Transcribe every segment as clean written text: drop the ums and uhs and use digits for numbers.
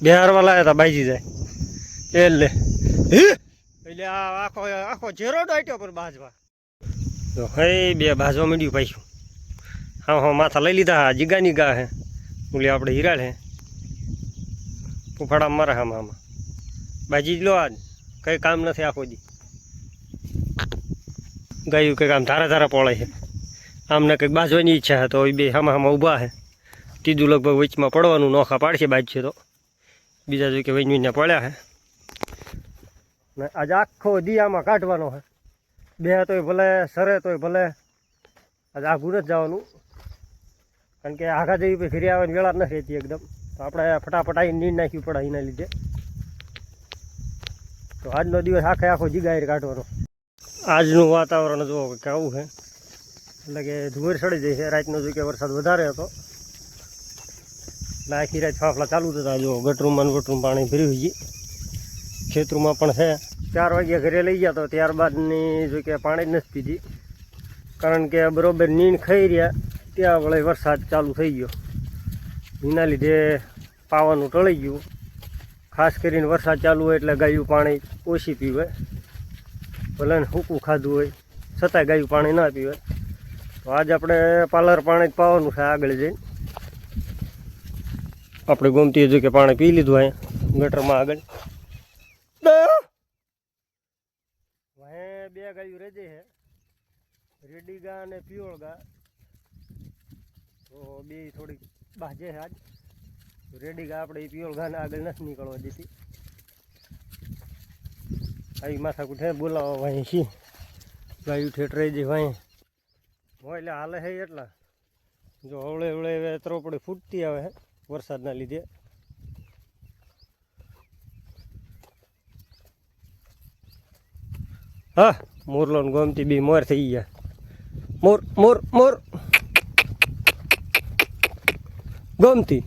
બિહારવા લાયા હતા બાજી જાય એટલે એટલે આ આખો આખો ઝેરો ડાટ્યો પર બાજવા તો હે બે બાજવા માંડ્યું પાછું હા હા માથા લઈ લીધા જીગાની ગા હે બોલે આપણે હિરાળ હે ફૂફાડા મારે હા આમાં બાજી જ લો આજ કંઈ કામ નથી આખો દી ગાયું કંઈક આમ ધારા ધારા પોળે છે આમને કંઈક બાજવાની ઈચ્છા છે તો એ બે હામાં હામાં ઊભા છે તીધું લગભગ વચમાં પડવાનું નોખા પાડશે બાજ છે તો બીજા જો કે વહીને પડ્યા છે ને આજે આખો દી આમાં કાઢવાનો છે બે તોય ભલે સરે તોય ભલે આજે આઘું નથી જવાનું કારણ કે આઘા જેવી પછી ફરી આવવાની વેળા નથી રહેતી એકદમ તો આપણે ફટાફટ આવીને નીંદ નાખ્યું પડે એના લીધે તો આજનો દિવસ આખે આખો જીગાયર કાઢવાનો આજનું વાતાવરણ જુઓ કે આવું છે એટલે કે ધુવેર સડી જાય છે રાતનો જો કે વરસાદ વધારે હતો એટલે આખી રાત ફાફલા ચાલુ થતા જો ગટરૂમાં વટરૂમ પાણી ભર્યું ગઈ ખેતરમાં પણ છે 4 વાગ્યા ઘરે લઈ ગયા તો ત્યારબાદની જો કે પાણી જ નથી પીધી કારણ કે બરાબર નીંદ ખાઈ રહ્યા ત્યાં વળે વરસાદ ચાલુ થઈ ગયો એના લીધે પાવાનું ટળી ગયું ખાસ કરીને વરસાદ ચાલુ હોય એટલે ગાયું પાણી ઓછી પીવે ભલે ને સૂકું ખાધું હોય છતાંય ગાયું પાણી ના પીવે તો આજ આપણે પાર્લર પાણી જ પાવાનું છે આગળ જઈને આપણે ગોમતી જો કે પાણી પી લીધું અહીંયા ગટરમાં આગળ બે ગાયું રેજે છે રેડી ગા અને પિયોળ ગા તો બે થોડીક બાજે છે આજ રેડી ગા આપણે પિયોળ ગાને આગળ નથી નીકળવા દેતી આવી માથા કુઠે બોલાવવા વાંહી છી ગાયું ઠેઠ રહી જાય વાંહી હોય એટલે હાલે છે એટલા જો હવળે હવળે ત્રોપડી ફૂટતી આવે છે વરસાદના લીધે હા મોરલો ને ગોમતી બી મોર થઈ ગયા મોર મોર મોર ગોમતી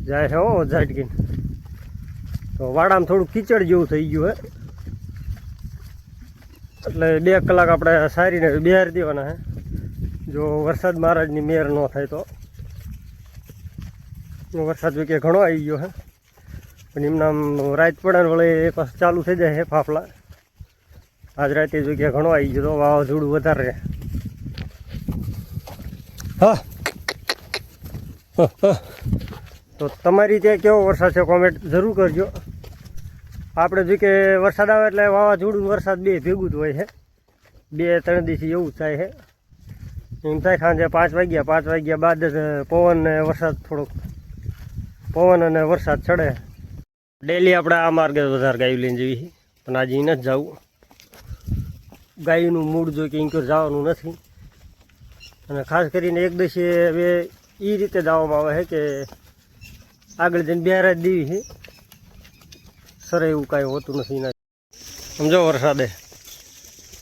જાય છે હો ઝાટકીને તો વાડામાં થોડું કીચડ જેવું થઈ ગયું હે એટલે 2 કલાક આપણે સારીને બિહાર દેવાના હે જો વરસાદ મહારાજની મેર ન થાય તો વરસાદ જો કે ઘણો આવી ગયો હે પણ એમના રાત પડે ને વળે પાછું ચાલુ થઈ જાય છે ફાફલા આજ રાતે જો કે ઘણો આવી ગયો તો વાવાઝોડું વધારે હા તો તમારી ત્યાં કેવો વરસાદ છે કોમેન્ટ જરૂર કરજો આપણે જો કે વરસાદ આવે એટલે વાવાઝોડું વરસાદ બે ભેગું જ હોય છે 2-3 દિવસથી એવું જ થાય છે એમ થાય સાંજે 5 વાગ્યા બાદ પવન ને વરસાદ થોડોક પવન અને વરસાદ ચડે ડેલી આપણે આ માર્ગે વધારે ગાયું લઈને જવી પણ આજે નથી જવું ગાયનું મૂળ જો કે ઇન્ક્યોર જવાનું નથી અને ખાસ કરીને એક દિવસે હવે એ રીતે જવામાં આવે છે કે આગળ જઈને બિહાર જ દેવી છે સરે એવું કાંઈ હોતું નથી ના સમજો વરસાદે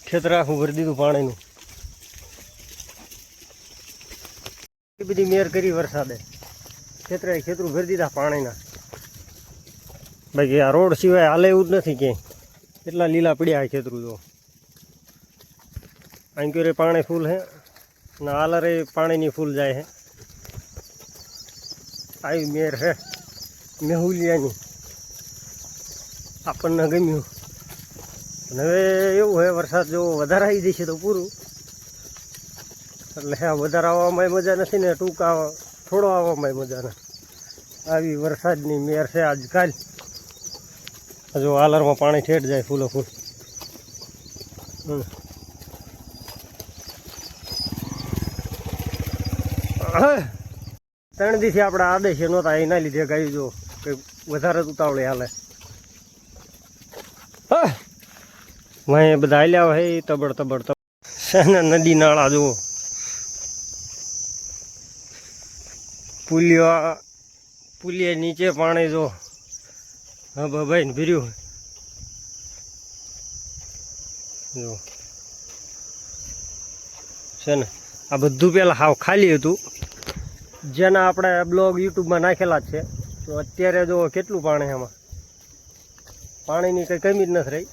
ખેતર આખું ભરી દીધું પાણીનું એ બધી મેર કરી વરસાદે ખેતરું ભરી દીધા પાણીના બાકી આ રોડ સિવાય હાલે એવું જ નથી ક્યાંય એટલા લીલા પડ્યા ખેતરું જો આંક્યોરે પાણી ફૂલ છે ને આલરે પાણીની ફૂલ જાય છે આવી મેર છે મેહુલિયાની આપણને ગમ્યું અને હવે એવું છે વરસાદ જો વધારે આવી જશે તો પૂરું એટલે હા વધારે આવવામાં મજા નથી ને ટૂંકા થોડો આવવામાં મજા નથી આવી વરસાદની મેર છે આજકાલ જો આલરમાં પાણી ઠેઠ જાય ફૂલો ફૂલ 3 દિવસથી આપણે આદેશ નહોતા એના લીધે ગાયું જો કંઈક વધારે જ ઉતાવળે હાલે વાંહે બધા હાલ્યા હોય તબડ છે નદી નાળા જુઓ પુલિયા નીચે પાણી જો હા ભાઈ ને ભર્યું જો છે ને આ બધું પહેલાં હાવ ખાલી હતું જેના આપણે બ્લોગ યુટ્યુબમાં નાખેલા જ છે તો અત્યારે જો કેટલું પાણી એમાં પાણીની કંઈ કમી જ નથી રહી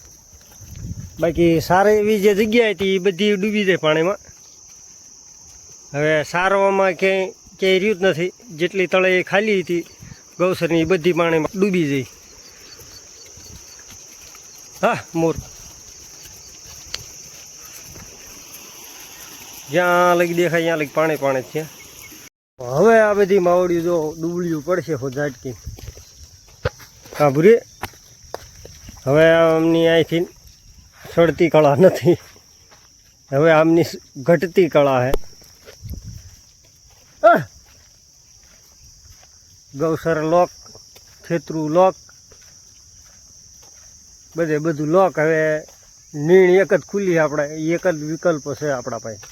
બાકી સારી એવી જે જગ્યા હતી એ બધી ડૂબી જાય પાણીમાં હવે સારવામાં ક્યાંય રહ્યું જ નથી જેટલી તળે ખાલી હતી ગૌસરની બધી પાણીમાં ડૂબી જઈ. હા મોર જ્યાં લગી દેખાય ત્યાં લગી પાણી પાણી છે. હવે આ બધી માવડિયું જો ડૂબળ્યું પડશે હો ઝાટકી કાબુરી. હવે આમની અહીંથી સડતી કળા નથી, હવે આમની ઘટતી કળા હે. ગૌસર લોક, ખેતરું લોક, બધે બધું લોક. હવે નીણ એક જ ખુલ્લી, આપણે એક જ વિકલ્પ છે આપણા પાસે.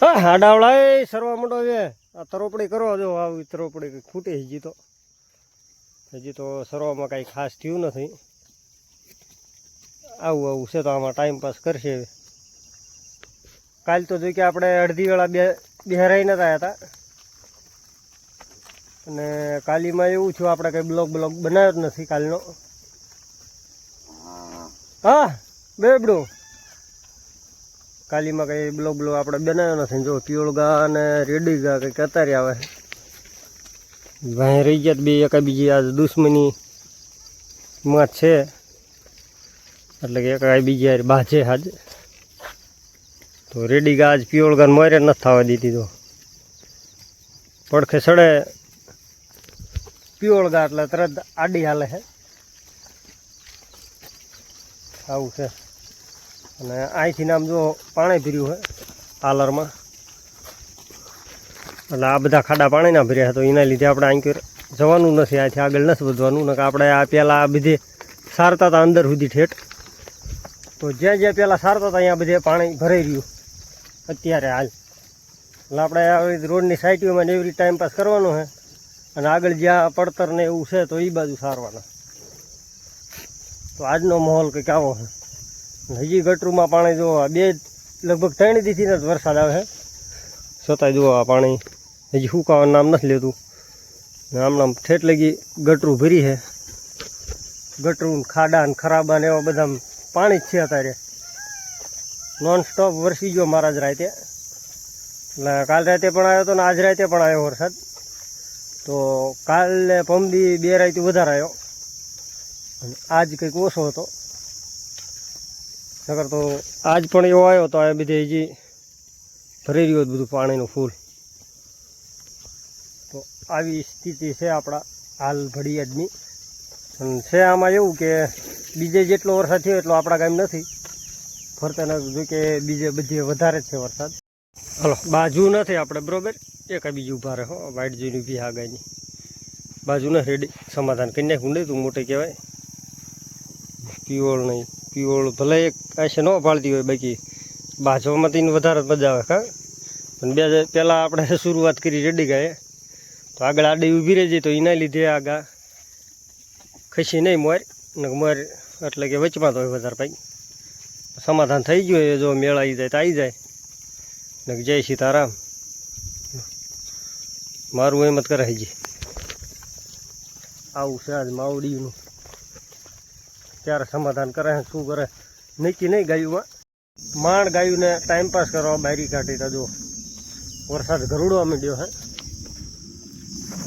હા હાડાવડા એ સરવા માંડો છે. આ તરોપડી કરો જો, આવી તરોપડી ખૂટે હજી તો સરવામાં કાંઈ ખાસ થયું નથી. આવું છે તો આમાં ટાઈમ પાસ કરશે. કાલ તો જોઈ કે આપણે અડધી વેળા બેહરાઈ નતા હતા, અને કાલીમાં એવું થયું આપણે કંઈ બ્લોગ બનાવ્યો જ નથી કાલનો. હા બેબડું કાલીમાં કંઈ બ્લોગ આપણે બનાવ્યો નથી. જો પિયોળગા અને રેડી ગા કંઈક અત્યારે આવે ભાઈ રહી ગયા બે એકાબીજી આજ દુશ્મની માં છે, એટલે કે એકાબીજી યાર બાજે આજ તો રેડી ગા આજ પિયોળગા મોરે નથી થવા દીધી. તો પડખે સડે પિયોળગા એટલે તરત આડી હાલે છે. આવું છે. અને અહીંથી આમ જો પાણી ભર્યું છે આલરમાં, એટલે આ બધા ખાડા પાણીના ભર્યા તો એના લીધે આપણે અહીં જવાનું નથી, અહીંથી આગળ નથી વધવાનું. ને આપણે આ પહેલાં આ બધે સારતા હતા અંદર સુધી ઠેઠ, તો જ્યાં જ્યાં પહેલાં સારતા હતા અહીંયા બધે પાણી ભરાઈ રહ્યું અત્યારે હાલ. એટલે આપણે આવી રોડની સાઈડમાં એવી રીતે ટાઈમ પાસ કરવાનો છે, અને આગળ જ્યાં પડતર ને એવું છે તો એ બાજુ સારવાના. તો આજનો માહોલ કંઈક આવો છે. હજી ગટરૂમાં પાણી જોવા લગભગ 3 દીથી જ વરસાદ આવે છે, છતાંય જોવા પાણી હજી સુકાવાનું નામ નથી લેતું. આમ ઠેઠ લગી ગટરું ભરી છે. ગટરું ખાડા ને ખરાબા ને એવા બધા પાણી જ છે અત્યારે. નોન સ્ટોપ વરસી ગયો મહારાજ રાતે. એટલે કાલ રાતે પણ આવ્યો હતો ને આજ રાતે પણ આવ્યો વરસાદ. તો કાલે પમદી 2 રાતે વધારે આવ્યો, અને આજ કંઈક ઓછો હતો. નકર તો આજ પણ એવો આવ્યો તો આ બધે હજી ભરી રહ્યો બધું પાણીનું ફૂલ. તો આવી સ્થિતિ છે આપણા હાલ ભડિયાદની. અને છે આમાં એવું કે બીજે જેટલો વરસાદ થયો એટલો આપણા ગામ નથી. ફરતા જો કે બીજે બધે વધારે જ છે વરસાદ. હલો બાજુ નથી આપણે બરોબર, એક બીજું ઊભા રહે હો વાઇટ જોઈને ઊભી આ ગાયની બાજુ ને રેડી સમાધાન કરી નાખું. નહીં તું મોટે કહેવાય પિયોળ નહીં. પિયોળ ભલે એક આશે ન પાળતી હોય, બાકી બાજવામાં તો વધારે જ મજા આવે. હા પણ પહેલાં આપણે શરૂઆત કરી રેડી ગાય, તો આગળ આડી ઊભી રહી જાય તો એના લીધે આગળ ખસી નહીં મોર ને મોર, એટલે કે વચમાં તો હોય વધારે ભાઈ. સમાધાન થઈ ગયું એ જો મેળ આવી જાય તો આવી જાય ને જય સીતારામ. મારું એમ જ કરે હજી. આવું છે આજ માવડીનું. ત્યારે સમાધાન કરે શું કરે નક્કી નહીં. ગાયુંમાં માંડ ગાયુંને ટાઈમપાસ કરવા બારી કાઢી તો જો વરસાદ ગરુડવા માંડ્યો હે.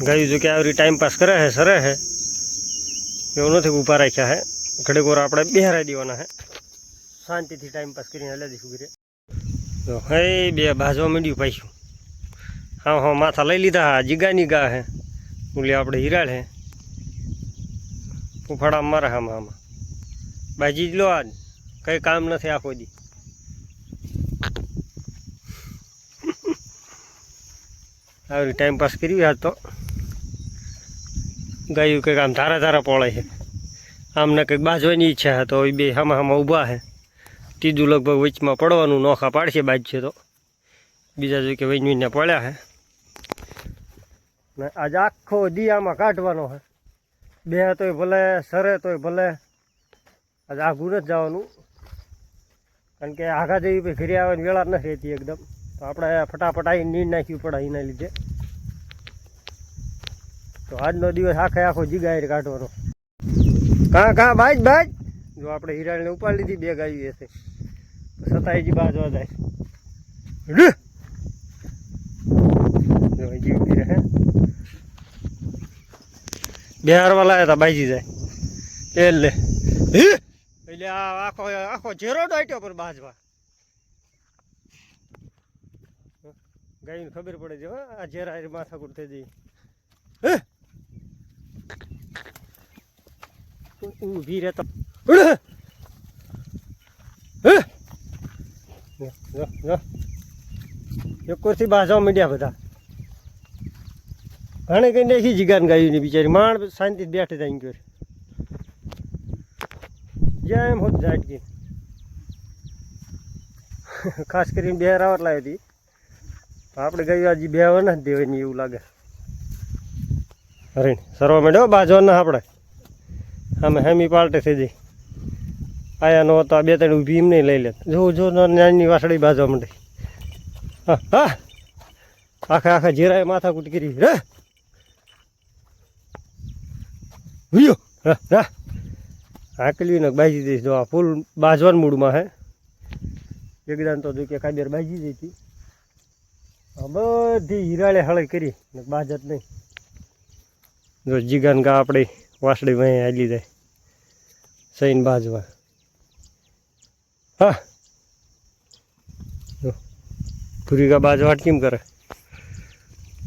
ગાયું જો કે આવી ટાઈમપાસ કરે છે સરે છે, એવું નથી ઊભા રાખ્યા હે. ઘડીક વાર આપણે બેહારાઈ દેવાના હે, શાંતિથી ટાઈમપાસ કરીને હલે દઈશું ઘરે. તો હે બે ભાજવા માંડ્યું પાછું. હા માથા લઈ લીધા. હા જીગાની ગા હે, ઓલી આપણે હિરાળ હે. ફૂફાડા મારે આમાં બાજી જ લો. આજ કંઈ કામ નથી આખો દી. આવી ટાઈમપાસ કર્યું આજ તો. ગાયું કંઈક આમ ધારા પોળે છે. આમને કંઈક બાજવાની ઈચ્છા છે તો એ બે હામાં ઊભા છે. ત્રીજું લગભગ વચમાં પડવાનું નોખા પાડશે બાજ છે તો. બીજા જો કે વહીને પડ્યા છે ને આજ આખો દી આમાં કાઢવાનો છે. બે તોય ભલે સરે તોય ભલે આજે આઘું નથી જવાનું, કારણ કે આઘા જેવી પછી ઘરે આવવાની વેળા નથી રહેતી એકદમ. તો આપણે ફટાફટ આવીને નીર નાખ્યું પડે એના લીધે. તો આજનો દિવસ આખો જીગાયર કાઢવાનો. કાં બાજ જો આપણે હિરાળને ઉપાડી લીધી. 2 ગાયું હશે સતાઈજી બાજવા જાય. બિહારવા લાયા હતા બાજી જાય એટલે એટલે આ આખો આખો ઝેરો ડાટ્યો પર બાજવા ગાયને ખબર પડે છે આ ઝેરા માથાકૂટ થઈ જઈ ઊભી રહેતા એકોરથી બાજવા માંડ્યા બધા ઘણે કઈ નાખી જીગાન ગાયું ને બિચારી માણ શાંતિ બેઠે જાય ગયો જ્યાં એમ હોત ઝાટકી ખાસ કરીને બે રાવટ લાવી હતી આપણે ગયું હજી બે વાર નથી દેવાની એવું લાગે અરે સરવા માંડ્યો બાજવા ના આપણે આમે હેમી પાલટે થઈ જઈ આયા નો તો આ બે ત્રણ ઊભી એમ નહીં લઈ લે જો નાની વાસળી બાજવા માંડે હા હા આખા જીરાએ માથાકૂટ કરી રે વિયો હા આકલી ને બાજી દઈશ જો આ ફૂલ બાજવાન મૂડમાં હે એકદમ તો જો કે કાબેર બાજી દઈ હતી બધી હિરાળે હળે કરી બાજત નહીં જો જીગાન ગા આપણે વાસળી વહી હાલી જાય સહીને બાજવા હા પૂરી ગા બાજવાટ કેમ કરે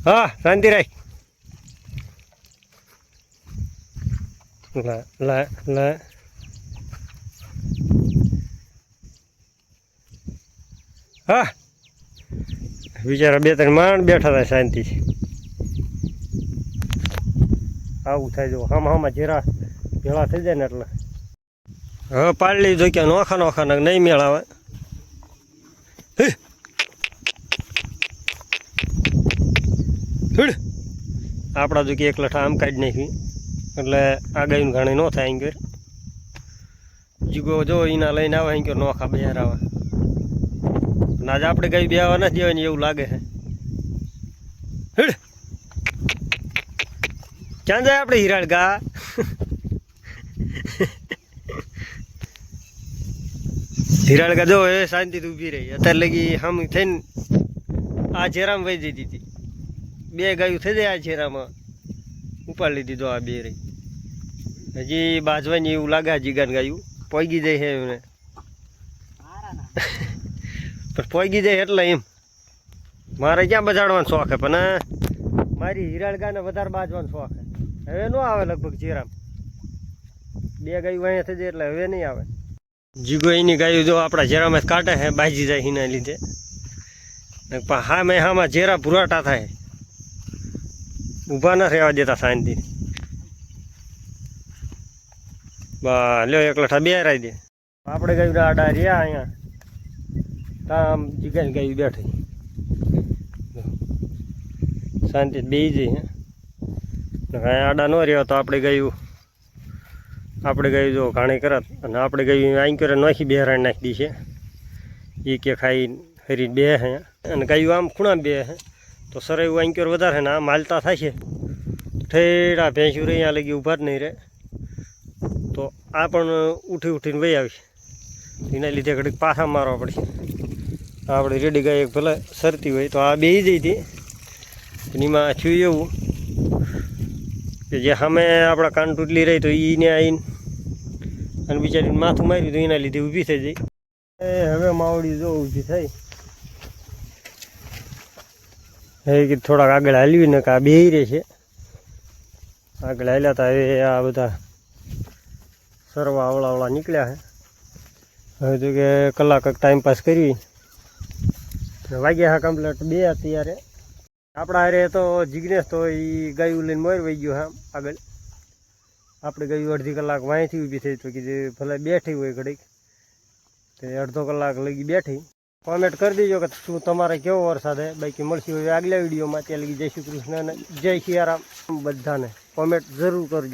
હા શાંતિ રાખ લા લા લા હા બિચારા બે ત્રણ માણ બેઠા હતા શાંતિ આવું થાય જો હામાં જીરા ભેળા થઈ જાય ને એટલે હવે પાડલી જો કે નોખા નોખા નહીં મેળાવે આપણા જો કે એક લઠા આમ કાઢી નાખી એટલે આ ગાયું ઘાણી ન થાય અહીં જીગો જો એના લઈને આવે અહીં નોખા બજાર આવે આજે આપણે ગાય બે આવવા નથી દેવાની એવું લાગે છે ક્યાં જાય આપણે હિરાળ ગા હિરાળ ગા જો એ શાંતિથી ઊભી રહી અત્યારે લગી હમ થઈને આ ઝેરામાં વહી જતી હતી બે ગાયું થઈ જાય આ ઝેરામાં ઉપાડી લીધી તો આ બે રહી હજી બાજવાની એવું લાગે જીગાન ગાયું પોગી જાય છે એમને પણ પોગી જાય એટલે એમ મારે ક્યાં બજાડવાનો શોખ છે પણ મારી હિરાળ ગાને વધારે બાજવાનો શોખ છે હવે ન આવે લગભગ જીરામ બે ગાયું અહીંયા થઈ જાય એટલે હવે નહીં આવે જીગો એની ગાયું જો આપણા ઝેરામાં કાઢે છે બાજી જાય એના લીધે હા મેં હામાં ઝેરા ભુરાટા થાય ઊભા ના રહેવા દેતા શાંતિ બા લ્યો એક લઠા બે રાઈ દે આપણે ગાયું આડા રહ્યા અહીંયા આમ જીગાની ગાયું બેઠી શાંતિ બે જઈ હે આડા ન રહ્યો તો આપણે ગયું જો ઘાણી કરત અને આપણે ગયું આઈ કરે નાખી બે રાણ નાખી દી છે એ કે ખાઈ હરી બે હે અને ગાયું આમ ખૂણા બે હે તો સર એવું આઈ કરે વધારે ને આમ હાલતા થાય છે ઠેડા ભેંસું રહી અહીંયા લગી ઊભા જ નહીં રહે તો આ પણ ઉઠીને વહી આવશે એના લીધે ઘડીક પાછા મારવા પડશે આપણે રેડી ગાય એક ભલે સરતી હોય તો આ બે જઈ હતી પણ એમાં થયું એવું કે જે સામે આપણા કાન તૂટલી રહી તો એને આવીને અને બિચારીને માથું માર્યું તો એના લીધે ઊભી થઈ જઈ હવે માવડી જો ઊભી થઈ એ કે થોડાક આગળ હાલ્યું ને કે આ બે રહે છે આગળ હાલ્યા હતા હવે આ બધા સરવા અવળા નીકળ્યા છે હવે તો કે કલાક ટાઈમપાસ કરી વાગ્યા હા કમ્પ્લેટ બે અત્યારે આપણા હારે તો જિગ્નેશ તો એ ગાયું લઈને મોર વહી ગયો હા આગળ આપણે ગાયું અડધી કલાક વાંયથી ઊભી થઈ તો કીધું ભલે બેઠી હોય ઘડીક તો અડધો કલાક લગી બેઠી કોમેન્ટ કરી દેજો કે શું તમારે કેવો વરસાદ છે બાકી મળશે હવે આગલા વિડીયોમાં ત્યાં લગી જય શ્રી કૃષ્ણ અને જય સિયારામ બધાને કોમેન્ટ જરૂર કરજો.